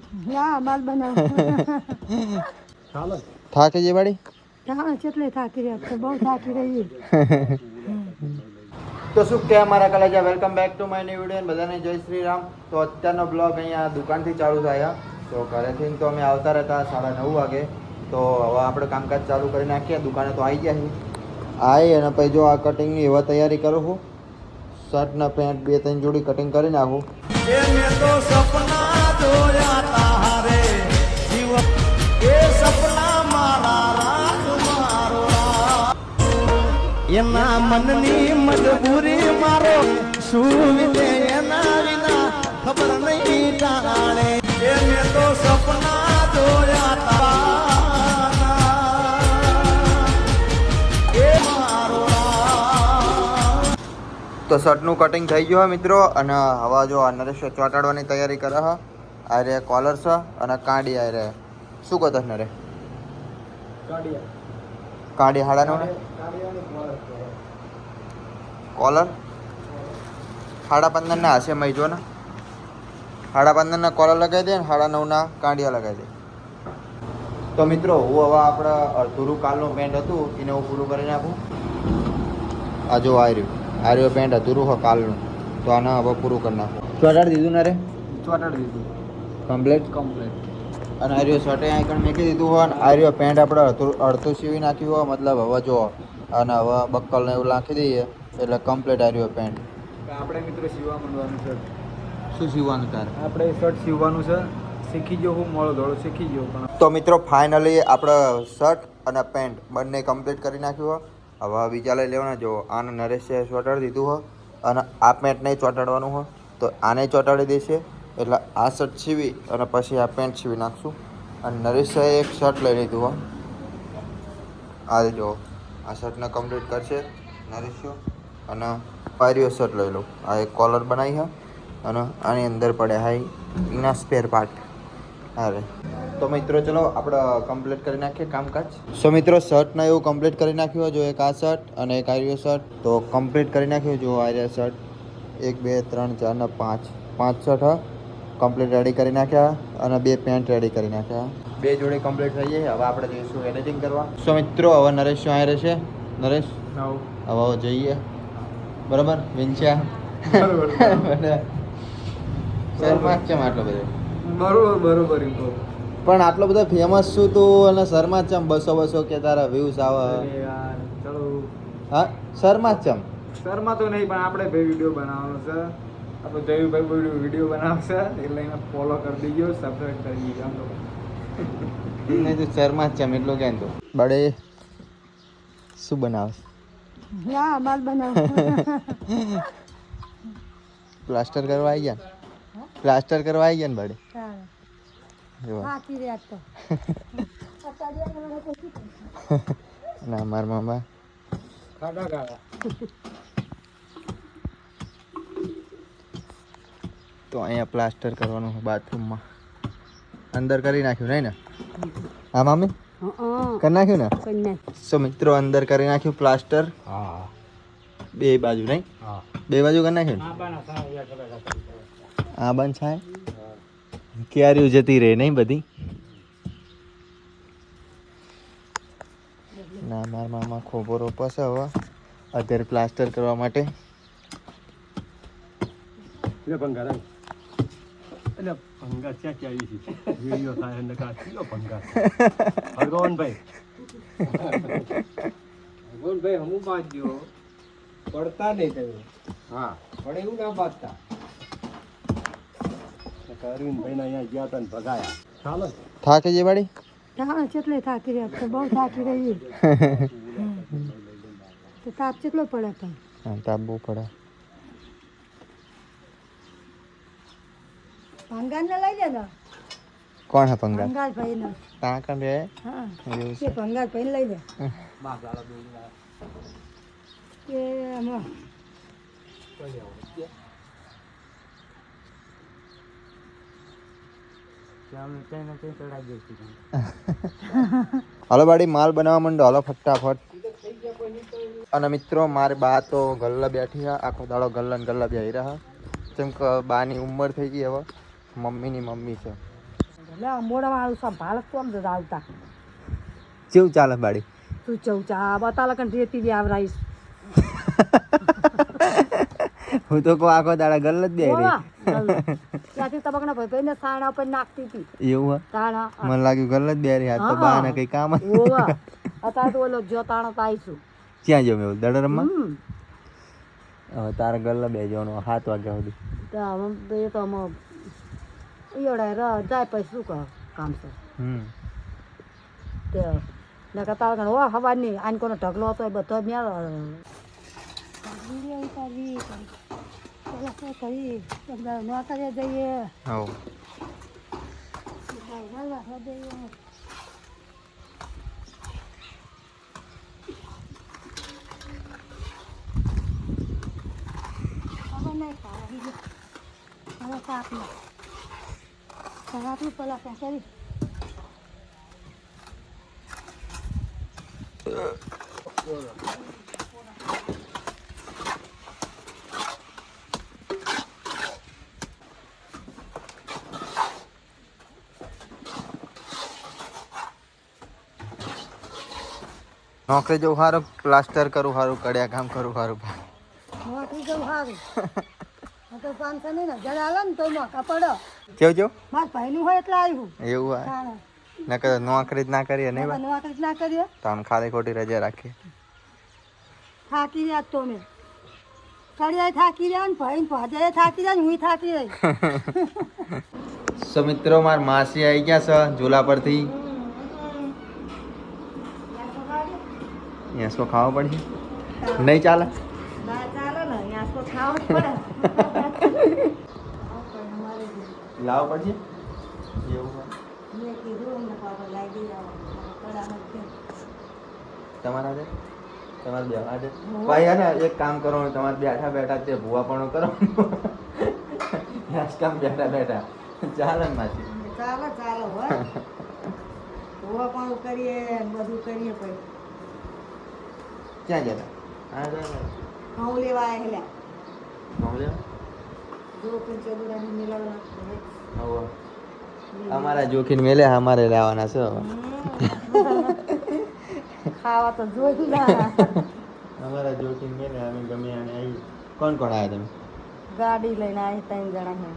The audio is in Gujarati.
ના માલ બનાવ ચાલો થાકી જઈ બાડી હા કેટલે થાકી રહ્યા છે બહુ થાકી રહી તો શું કે અમારા કલેજા welcome back to my new video બધાને જય શ્રી રામ. તો અત્યારનો બ્લોગ અહીંયા દુકાનથી ચાલુ થયા. તો ઘરેથી તો અમે આવતા રહેતા 9:30 વાગે. તો હવે આપણે કામકાજ ચાલુ કરી નાખીએ. દુકાને તો આવી ગયા આવી અને પછી જો આ કટિંગની એવા તૈયારી કરું છું. શર્ટ ને પેન્ટ 2-3 જોડી કટિંગ કરી નાખું. એના મનની મજબૂરી મારો શું વિતે એના વિના ખબર નહીં જાણે એને તો સપના જોયા તારા એ મારો તો શર્ટનું કટિંગ થઈ ગયું હોય મિત્રો. અને હવે જો આ નરેશ ચોંટાડવાની તૈયારી કરે છે. આ રે કોલર છે અને કાંડી આ રે શું કહો નરે કાંડી હાડાનો કોલર 15.5 ના હશે મય જો ને 15.5 ના કોલર લગાવી દે ને 9.5 ના કાંડિયા લગાવી દે. તો મિત્રો હું હવે આપણે અડધું કાલનું પેન્ટ હતું એને હું પૂરું કરી નાખું. આ જો આ રહ્યું પેન્ટ અધૂરું હોય કાલનું. તો આને હવે પૂરું કરી નાખું. ચોટાડી દીધું ને રે ચોટાડી દીધું કમ્પ્લીટ. અને આ રહ્યો શર્ટે આઈકણ મેકી દીધું હોય. અને આ રહ્યો પેન્ટ આપણે અડધું સીવી નાખ્યું હોય. મતલબ હવે જો અને હવે બક્કલ ને એવું નાખી દઈએ એટલે કમ્પ્લીટ આ રહ્યો પેન્ટ. આપણે મિત્રો સીવા માંડવાનું છે. શું સીવવાનું તારે? આપણે શર્ટ સીવવાનું છે. શીખી ગયો હું મોડો ધોળો શીખી ગયો પણ તો મિત્રો ફાઇનલી આપણે શર્ટ અને પેન્ટ બંને કમ્પ્લીટ કરી નાખ્યું હોય. હવે બીજા લઈ લેવાના. જો આને નરેશે ચોંટાડી દીધું હોય અને આ પેન્ટ નહીં ચોંટાડવાનું હોય તો આને ચોંટાડી દેશે. એટલે આ શર્ટ સીવી અને પછી આ પેન્ટ સીવી નાખશું. અને નરેશે એક શર્ટ લઈ લીધું હોય. આ જો આ શર્ટને કમ્પ્લીટ કરશે નરેશો. અને પારિયો શર્ટ લઈ લો. આ એક કોલર બનાવી છે અને આની અંદર પડે હાઈ એના સ્પેર પાર્ટ. અરે તો મિત્રો ચલો આપણે કમ્પ્લીટ કરી નાખીએ કામકાજ. સો મિત્રો શર્ટને એવું કમ્પ્લીટ કરી નાખ્યું. જો એક આ શર્ટ અને એક આર્યો શર્ટ તો કમ્પ્લીટ કરી નાખ્યું. જો આર્યા શર્ટ 1 2 3 4 ને 5 શર્ટ હા કમ્પ્લીટ રેડી કરી નાખ્યા. અને 2 પેન્ટ રેડી કરી નાખ્યા. 2 જોડે કમ્પ્લીટ થઈ જાય. હવે આપણે જઈશું એડિટિંગ કરવા. સો મિત્રો હવે નરેશ શું આવી રહેશે. નરેશ હવે જઈએ બરાબર વિંચ્યા શર્મા ચમ આટલો બધો બરોબર પણ આટલો બધો ફેમસ છું તું અને શર્મા ચમ 200 કે તારા વ્યૂઝ આવે. ચલો હા શર્મા ચમ શર્મા તો નહીં પણ આપણે ભાઈ વિડીયો બનાવવાનો છે. આપણે જયુભાઈ વિડીયો બનાવશે એટલે એને ફોલો કરી દીજો સબસ્ક્રાઈબ કરી દીજો. નહીં તું શર્મા ચમ એટલું કેમ તું બડે શું બનાવશે? ના માલ બનાવ પ્લાસ્ટર કરવા આવી ગયા. પ્લાસ્ટર કરવા આવી ગયા ને બડે થાકી રહ્યા તો ના માર મામા તો અહીંયા પ્લાસ્ટર કરવાનું બાથરૂમમાં. અંદર કરી નાખ્યું નહીં ને? હા મામી કરી નાખ્યું ને? સો મિત્રો અંદર કરી નાખ્યું પ્લાસ્ટર. હા 2 બાજુ નહીં? હા 2 બાજુ કરી નાખ્યું ને? આ બંધ થાય ક્યાર્યું જતી રહે નહીં બધી. ના મારા મામા ખોબો રોપશે હવે અત્યારે પ્લાસ્ટર કરવા માટે. ભંગાર ક્યાં આવી છે વિડીયો થાય અને કાઢી ભંગાર ભગવાનભાઈ હમું બાંધ્યો પડતા નહીં તમે. હા પણ એવું ના બાંધતા. અરવિંદભાઈ અહીંયા ગયા હતા ને ભગાયા. ચાલો થાકી જઈ બાડી હા કેટલે થાકી રહ્યા છે બહુ થાકી રહી તો તાપ કેટલો પડે પણ હા તાપ બહુ પડે. ભંગાર ને લઈ લે ને. કોણ હે પંગાર? ભંગાર ભાઈ ને. ત્યાં કામ રે હા એવું એ છે. ભંગાર ભાઈ લઈ લે એ આમાં હાલો બાડી માલ બનાવવા માંડો. હાલો ફટાફટ. અને મિત્રો મારી બા તો ગલ્લા બેઠી છે. આખો દાડો ગલ્લા ને ગલ્લા બેહી રહ્યા. જેમ કે બાની ઉંમર થઈ ગઈ હવે મમ્મીની મમ્મી છે. એટલે મોડામાં આવું સંભાળ કોમ જ આવતા કેવું ચાલે બાડી તું ચૌચા બતાલા કણ રેતી બી આવરાઈશ હું તો કહું આખો દાડા ગલ્લ જ બે ત્યાંથી તબકના ભાઈ સાણા ઉપર નાખતી હતી એવું હે તાણા મને લાગ્યું ગલ્લ જ બે રહી હાથ તો હા. બહાને કઈ કામ જ ઓવા અત્યારે તો ઓલો જો તાણો તો આવીશું ક્યાં જવું એવું દડ રમવા હમ હવે તારે ગલ્લ બે જવાનું 7 વાગ્યા સુધી તો એ તો અમે એવડાય જાય પછી શું કહો કામ છે તે નકર તારે કણ હો હવાની આને કોનો ઢગલો હતો એ બધો મેળ વિડીયો ઉતારવી પેલા શું કરી નોકરીએ જઈએ હવ પેલા કરી નોકરી જવું સારું પ્લાસ્ટર કરું સારું કડિયા કામ કરું સારું નોકરી જવું સારું તો 500 નહીં ને જરા હાલે ને તો મોકા પડો કેવું મારા ભાઈનું હોય એટલે આવ્યું એવું હોય નકર નોકરી જ ના કરીએ નહીં ભાઈ નોકરી જ ના કરીએ તો આમ ખાલી ખોટી રજા રાખીએ થાકી રહ્યા તો મેં કડિયા થાકી રહ્યા ને ભાઈ ભાજે થાકી રહ્યા ને હું થાકી રહી સો મિત્રો માર માસી આવી ગયા છે ઝૂલા પરથી યાસકો ખાવો પડશે નહીં ચાલે ના ચાલે ને અહીંયા તો ખાવું જ પડે લાવો પડશે એવું હોય મેં કીધું એમને પાપા લાગી જાવ કડામાં તમારા છે તમારે બેઠા છે ભાઈ હે ને એક કામ કરો તમારે બેઠા બેઠા તે ભૂવા પણ કરો કામ બેઠા બેઠા ચાલે ને માસી ચાલે ચાલે હોય હોવા પણ કરીએ બધું કરીએ પછી ક્યાં જતા હા જતા ઘઉં લેવા આવેલા ઘઉં લેવા જો પણ ચબુરાની મિલાવવા હવે અમારા જોખીને મેલે અમારે લેવાના છે હવે ખાવા તો જોઈ ના અમારા જોખીને મેલે અમે ગમે અને આવી કોણ કોણ આવ્યા તમે ગાડી લઈને આવી 3 જણા